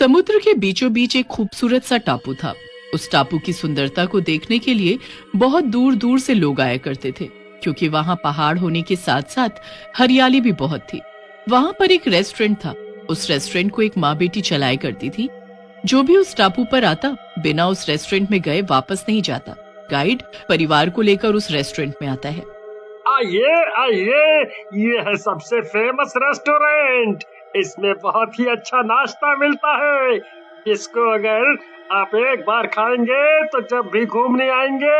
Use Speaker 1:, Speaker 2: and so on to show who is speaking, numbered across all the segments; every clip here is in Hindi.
Speaker 1: समुद्र के बीचों बीच एक खूबसूरत सा टापू था। उस टापू की सुंदरता को देखने के लिए बहुत दूर दूर से लोग आया करते थे, क्योंकि वहाँ पहाड़ होने के साथ साथ हरियाली भी बहुत थी। वहाँ पर एक रेस्टोरेंट था। उस रेस्टोरेंट को एक माँ बेटी चलाया करती थी। जो भी उस टापू पर आता बिना उस रेस्टोरेंट में गए वापस नहीं जाता। गाइड परिवार को लेकर उस रेस्टोरेंट में आता है।
Speaker 2: आइए आइए, ये है सबसे फेमस रेस्टोरेंट। इसमें बहुत ही अच्छा नाश्ता मिलता है। इसको अगर आप एक बार खाएंगे तो जब भी घूमने आएंगे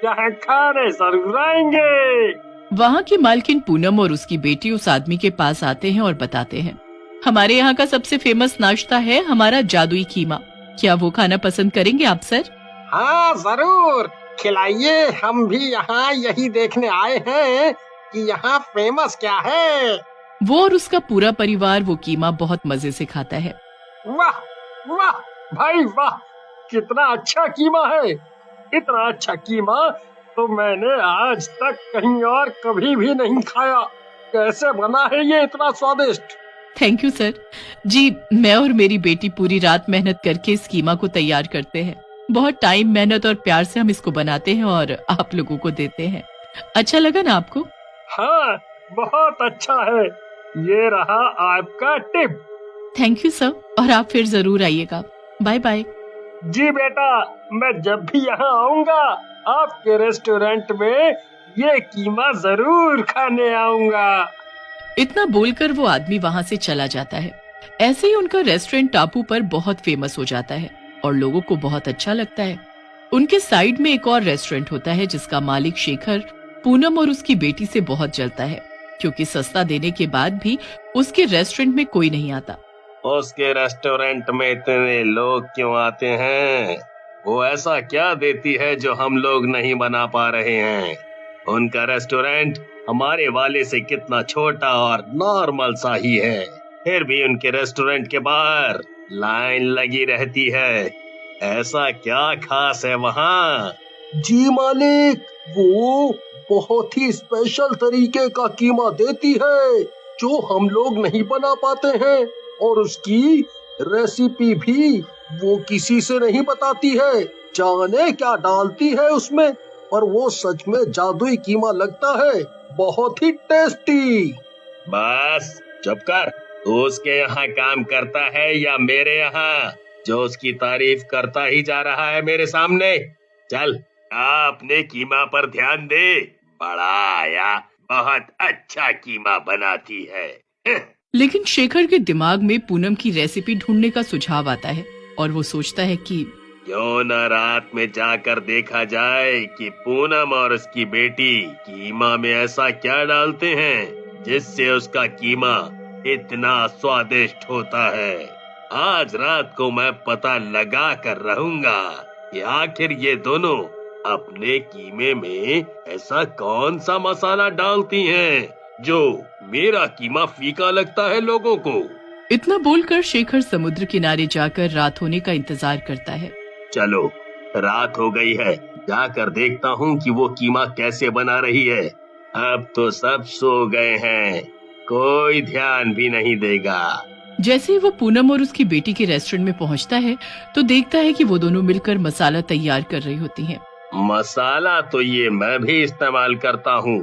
Speaker 2: यहाँ खाने जरूर आएंगे।
Speaker 1: वहाँ की मालकिन पूनम और उसकी बेटी उस आदमी के पास आते हैं और बताते हैं, हमारे यहाँ का सबसे फेमस नाश्ता है हमारा जादुई कीमा। क्या वो खाना पसंद करेंगे आप सर?
Speaker 2: हाँ जरूर, खिलाइए। हम भी यहाँ यही देखने आए हैं कि यहाँ फेमस क्या है।
Speaker 1: वो और उसका पूरा परिवार वो कीमा बहुत मजे से खाता है।
Speaker 2: वाह वाह भाई वाह, कितना अच्छा कीमा है। इतना अच्छा कीमा तो मैंने आज तक कहीं और कभी भी नहीं खाया। कैसे बना है ये इतना स्वादिष्ट?
Speaker 1: Thank you sir. जी, मैं और मेरी बेटी पूरी रात मेहनत करके इस कीमा को तैयार करते हैं। बहुत टाइम, मेहनत और प्यार से हम इसको बनाते हैं और आप लोगों को देते हैं। अच्छा लगा ना आपको?
Speaker 2: हाँ, बहुत अच्छा है। ये रहा आपका टिप।
Speaker 1: थैंक यू सर, और आप फिर जरूर आइएगा। Bye bye.
Speaker 2: जी बेटा, मैं जब भी यहाँ आऊँगा आपके रेस्टोरेंट में ये कीमा जरूर खाने आऊँगा।
Speaker 1: इतना बोलकर वो आदमी वहाँ से चला जाता है। ऐसे ही उनका रेस्टोरेंट टापू पर बहुत फेमस हो जाता है और लोगों को बहुत अच्छा लगता है। उनके साइड में एक और रेस्टोरेंट होता है जिसका मालिक शेखर पूनम और उसकी बेटी से बहुत जलता है, क्योंकि सस्ता देने के बाद भी उसके रेस्टोरेंट में कोई नहीं आता।
Speaker 3: उसके रेस्टोरेंट में इतने लोग क्यों आते हैं? वो ऐसा क्या देती है जो हम लोग नहीं बना पा रहे हैं? उनका रेस्टोरेंट हमारे वाले से कितना छोटा और नॉर्मल सा ही है, फिर भी उनके रेस्टोरेंट के बाहर लाइन लगी रहती है। ऐसा क्या खास है वहाँ?
Speaker 4: जी मालिक, वो बहुत ही स्पेशल तरीके का कीमा देती है जो हम लोग नहीं बना पाते हैं, और उसकी रेसिपी भी वो किसी से नहीं बताती है। जाने क्या डालती है उसमें, पर वो सच में जादुई कीमा लगता है, बहुत ही टेस्टी।
Speaker 3: बस चुप कर। तू उसके यहाँ काम करता है या मेरे यहाँ, जो उसकी तारीफ करता ही जा रहा है मेरे सामने? चल, अपने कीमा पर ध्यान दे। बड़ा आया, बहुत अच्छा कीमा बनाती है।
Speaker 1: लेकिन शेखर के दिमाग में पूनम की रेसिपी ढूंढने का सुझाव आता है और वो सोचता है कि
Speaker 3: क्यों न रात में जाकर देखा जाए कि पूनम और उसकी बेटी कीमा में ऐसा क्या डालते हैं जिससे उसका कीमा इतना स्वादिष्ट होता है। आज रात को मैं पता लगा कर रहूंगा कि आखिर ये दोनों अपने कीमे में ऐसा कौन सा मसाला डालती हैं जो मेरा कीमा फीका लगता है लोगों को।
Speaker 1: इतना बोलकर शेखर समुद्र किनारे जाकर रात होने का इंतजार करता है।
Speaker 3: चलो, रात हो गई है, जाकर देखता हूँ कि वो कीमा कैसे बना रही है। अब तो सब सो गए हैं, कोई ध्यान भी नहीं देगा।
Speaker 1: जैसे ही वो पूनम और उसकी बेटी के रेस्टोरेंट में पहुँचता है तो देखता है कि वो दोनों मिलकर मसाला तैयार कर रही होती हैं।
Speaker 3: मसाला तो ये मैं भी इस्तेमाल करता हूँ,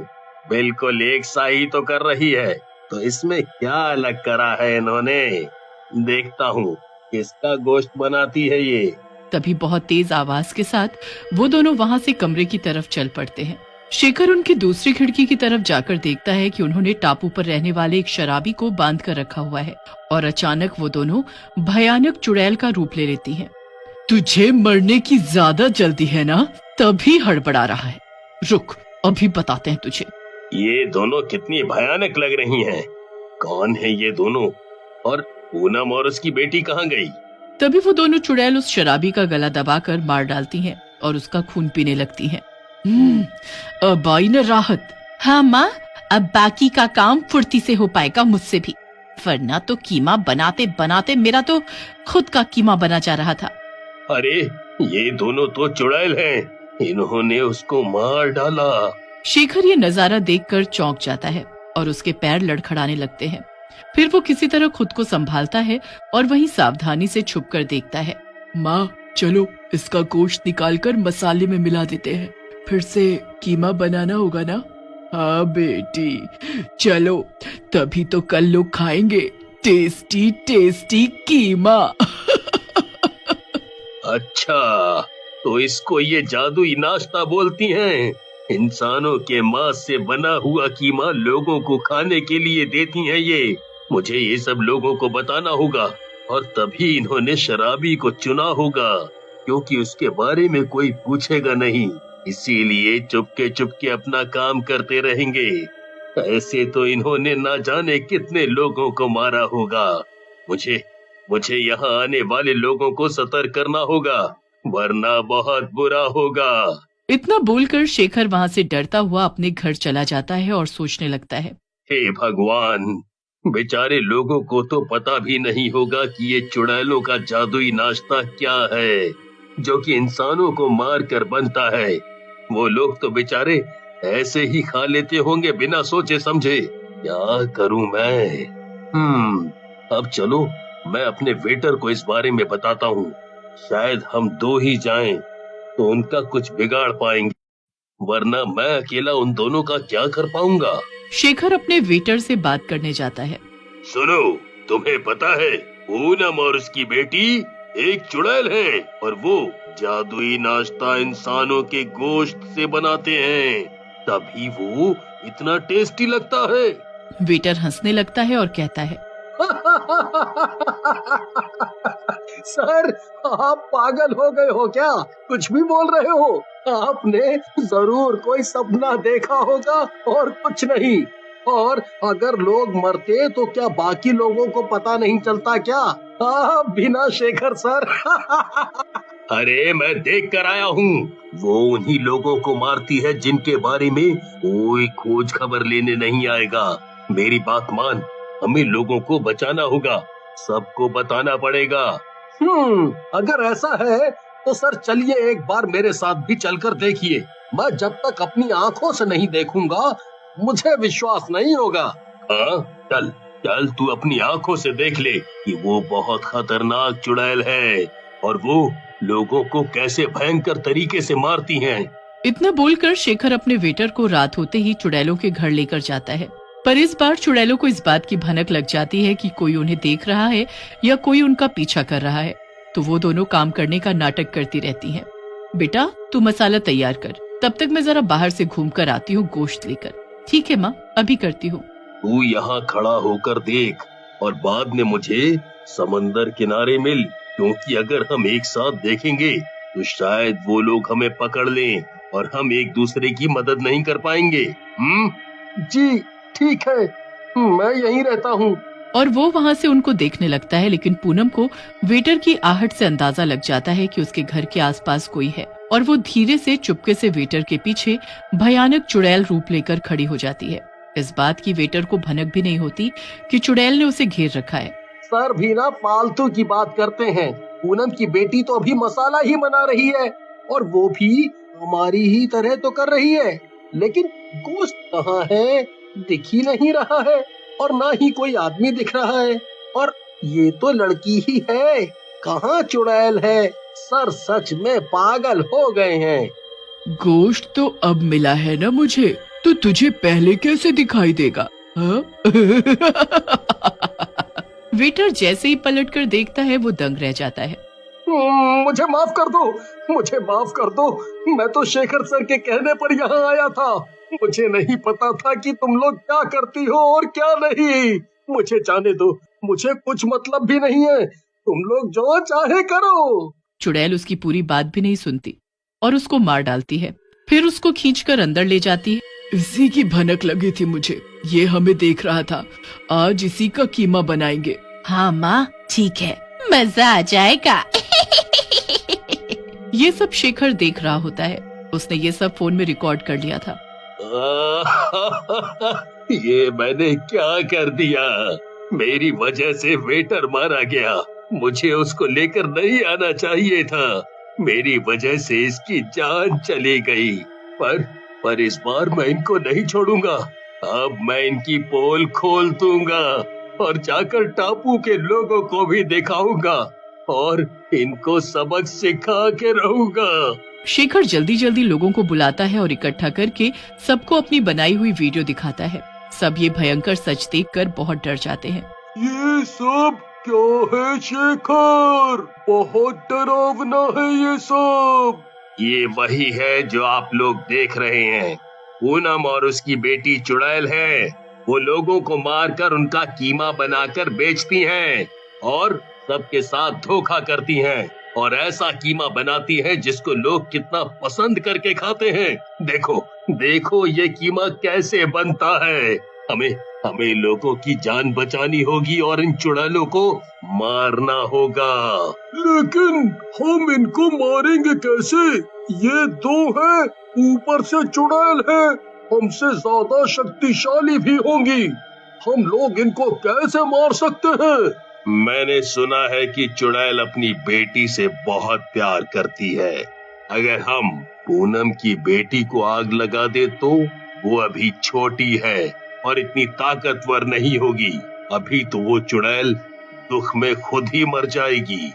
Speaker 3: बिल्कुल एक सा ही तो कर रही है, तो इसमें क्या अलग करा है इन्होंने? देखता हूँ किसका गोश्त बनाती है ये।
Speaker 1: तभी बहुत तेज आवाज के साथ वो दोनों वहाँ से कमरे की तरफ चल पड़ते हैं। शेखर उनकी दूसरी खिड़की की तरफ जाकर देखता है कि उन्होंने टापू पर रहने वाले एक शराबी को बांध कर रखा हुआ है और अचानक वो दोनों भयानक चुड़ैल का रूप ले लेती हैं। तुझे मरने की ज्यादा जल्दी है ना, तभी हड़बड़ा रहा है। रुक, अभी बताते हैं तुझे।
Speaker 3: ये दोनों कितनी भयानक लग रही हैं। कौन है ये दोनों, और पूनम और उसकी बेटी कहाँ गई?
Speaker 1: तभी वो दोनों चुड़ैल उस शराबी का गला दबाकर मार डालती हैं और उसका खून पीने लगती हैं। अब आई न राहत। हाँ माँ, अब बाकी का काम फुर्ती से हो पाएगा मुझसे भी, वरना तो कीमा बनाते बनाते मेरा तो खुद का कीमा बना जा रहा था।
Speaker 3: अरे, ये दोनों तो चुड़ैल हैं, इन्होंने उसको मार डाला।
Speaker 1: शेखर ये नजारा देखकर चौंक जाता है और उसके पैर लड़खड़ाने लगते हैं। फिर वो किसी तरह खुद को संभालता है और वहीं सावधानी से छुपकर देखता है।
Speaker 5: माँ चलो इसका गोश्त निकालकर मसाले में मिला देते हैं, फिर से कीमा बनाना होगा ना। हाँ बेटी चलो, तभी तो कल लोग खाएंगे टेस्टी टेस्टी कीमा।
Speaker 3: अच्छा, तो इसको ये जादुई नाश्ता बोलती हैं। इंसानों के मांस से बना हुआ कीमा लोगों को खाने के लिए देती हैं ये। मुझे ये सब लोगों को बताना होगा, और तभी इन्होंने शराबी को चुना होगा, क्योंकि उसके बारे में कोई पूछेगा नहीं, इसीलिए चुपके चुपके अपना काम करते रहेंगे। ऐसे तो इन्होंने ना जाने कितने लोगों को मारा होगा। मुझे यहाँ आने वाले लोगों को सतर्क करना होगा, वरना बहुत बुरा होगा।
Speaker 1: इतना बोलकर शेखर वहाँ से डरता हुआ अपने घर चला जाता है और सोचने लगता है,
Speaker 3: हे भगवान, बेचारे लोगों को तो पता भी नहीं होगा कि ये चुड़ैलों का जादुई नाश्ता क्या है, जो कि इंसानों को मार कर बनता है। वो लोग तो बेचारे ऐसे ही खा लेते होंगे बिना सोचे समझे। क्या करूं मैं? अब चलो, मैं अपने वेटर को इस बारे में बताता हूँ। शायद हम दो ही जाएं तो उनका कुछ बिगाड़ पाएंगे, वरना मैं अकेला उन दोनों का क्या कर पाऊंगा।
Speaker 1: शेखर अपने वेटर से बात करने जाता है।
Speaker 3: सुनो, तुम्हें पता है पूनम और उसकी बेटी एक चुड़ैल है, और वो जादुई नाश्ता इंसानों के गोश्त से बनाते हैं, तभी वो इतना टेस्टी लगता है।
Speaker 1: वेटर हंसने लगता है और कहता है,
Speaker 4: सर आप पागल हो गए हो क्या? कुछ भी बोल रहे हो? आपने जरूर कोई सपना देखा होगा और कुछ नहीं। और अगर लोग मरते तो क्या बाकी लोगों को पता नहीं चलता क्या? बिना शेखर सर।
Speaker 3: अरे मैं देख कर आया हूँ, वो उन्हीं लोगों को मारती है जिनके बारे में कोई खोज खबर लेने नहीं आएगा। मेरी बात मान, हमें लोगों को बचाना होगा, सबको बताना पड़ेगा।
Speaker 4: अगर ऐसा है तो सर चलिए एक बार मेरे साथ भी चलकर देखिए। मैं जब तक अपनी आंखों से नहीं देखूंगा मुझे विश्वास नहीं होगा।
Speaker 3: हाँ चल चल, तू अपनी आंखों से देख ले कि वो बहुत खतरनाक चुड़ैल है और वो लोगों को कैसे भयंकर तरीके से मारती हैं।
Speaker 1: इतना बोलकर शेखर अपने वेटर को रात होते ही चुड़ैलों के घर लेकर जाता है। पर इस बार चुड़ैलों को इस बात की भनक लग जाती है कि कोई उन्हें देख रहा है या कोई उनका पीछा कर रहा है, तो वो दोनों काम करने का नाटक करती रहती हैं। बेटा तू मसाला तैयार कर, तब तक मैं जरा बाहर से घूम कर आती हूँ गोश्त लेकर। ठीक है माँ, अभी करती हूँ।
Speaker 3: तू यहाँ खड़ा होकर देख और बाद में मुझे समंदर किनारे मिल, क्योंकि अगर हम एक साथ देखेंगे तो शायद वो लोग हमें पकड़ लें और हम एक दूसरे की मदद नहीं कर पाएंगे।
Speaker 4: जी ठीक है, मैं यहीं रहता हूँ।
Speaker 1: और वो वहाँ से उनको देखने लगता है, लेकिन पूनम को वेटर की आहट से अंदाजा लग जाता है कि उसके घर के आसपास कोई है, और वो धीरे से चुपके से वेटर के पीछे भयानक चुड़ैल रूप लेकर खड़ी हो जाती है। इस बात की वेटर को भनक भी नहीं होती कि चुड़ैल ने उसे घेर रखा है।
Speaker 4: सर भी ना फालतू की बात करते हैं। पूनम की बेटी तो अभी मसाला ही बना रही है और वो भी हमारी ही तरह तो कर रही है, लेकिन गोश्त कहाँ है? दिख ही नहीं रहा है और ना ही कोई आदमी दिख रहा है, और ये तो लड़की ही है, कहाँ चुड़ैल है? सर सच में पागल हो गए हैं।
Speaker 5: गोश्त तो अब मिला है ना मुझे, तो तुझे पहले कैसे दिखाई देगा? हाँ?
Speaker 1: वेटर जैसे ही पलटकर देखता है वो दंग रह जाता है।
Speaker 4: मुझे माफ कर दो, मुझे माफ कर दो। मैं तो शेखर सर के कहने पर यहाँ आया था। मुझे नहीं पता था कि तुम लोग क्या करती हो और क्या नहीं। मुझे जाने दो, मुझे कुछ मतलब भी नहीं है। तुम लोग जो चाहे करो।
Speaker 1: चुड़ैल उसकी पूरी बात भी नहीं सुनती और उसको मार डालती है। फिर उसको खींचकर अंदर ले जाती है।
Speaker 5: इसी की भनक लगी थी मुझे, ये हमें देख रहा था। आज इसी का कीमा बनाएंगे।
Speaker 1: हाँ माँ ठीक है, मजा आ जाएगा। ये सब शेखर देख रहा होता है। उसने ये सब फोन में रिकॉर्ड कर लिया था।
Speaker 3: ये मैंने क्या कर दिया? मेरी वजह से वेटर मारा गया। मुझे उसको लेकर नहीं आना चाहिए था। मेरी वजह से इसकी जान चली गई। पर इस बार मैं इनको नहीं छोड़ूंगा। अब मैं इनकी पोल खोल दूंगा और जाकर टापू के लोगों को भी दिखाऊंगा और इनको सबक सिखा के रहूंगा।
Speaker 1: शेखर जल्दी जल्दी लोगों को बुलाता है और इकट्ठा करके सबको अपनी बनाई हुई वीडियो दिखाता है। सब ये भयंकर सच देखकर बहुत डर जाते हैं।
Speaker 4: ये सब क्या है शेखर? बहुत डरावना है ये सब।
Speaker 3: ये वही है जो आप लोग देख रहे हैं। पूनम और उसकी बेटी चुड़ैल है। वो लोगों को मारकर उनका कीमा बनाकर बेचती हैं और सबके साथ धोखा करती हैं और ऐसा कीमा बनाती हैं जिसको लोग कितना पसंद करके खाते हैं। देखो देखो ये कीमा कैसे बनता है। हमें लोगों की जान बचानी होगी और इन चुड़ैलों को मारना होगा।
Speaker 4: लेकिन हम इनको मारेंगे कैसे? ये दो है, ऊपर से चुड़ैल है, हमसे ज्यादा शक्तिशाली भी होंगी। हम लोग इनको कैसे मार सकते हैं?
Speaker 3: मैंने सुना है कि चुड़ैल अपनी बेटी से बहुत प्यार करती है। अगर हम पूनम की बेटी को आग लगा दे तो वो अभी छोटी है और इतनी ताकतवर नहीं होगी। अभी तो वो चुड़ैल दुख में खुद ही मर जाएगी।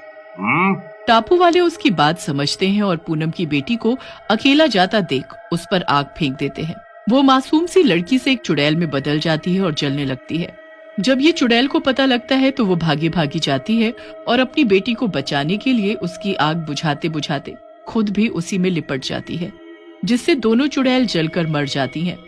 Speaker 1: टापू वाले उसकी बात समझते हैं और पूनम की बेटी को अकेला जाता देख उस पर आग फेंक देते हैं। वो मासूम सी लड़की से एक चुड़ैल में बदल जाती है और जलने लगती है। जब ये चुड़ैल को पता लगता है तो वो भागी भागी जाती है और अपनी बेटी को बचाने के लिए उसकी आग बुझाते बुझाते खुद भी उसी में लिपट जाती है, जिससे दोनों चुड़ैल जलकर मर जाती हैं।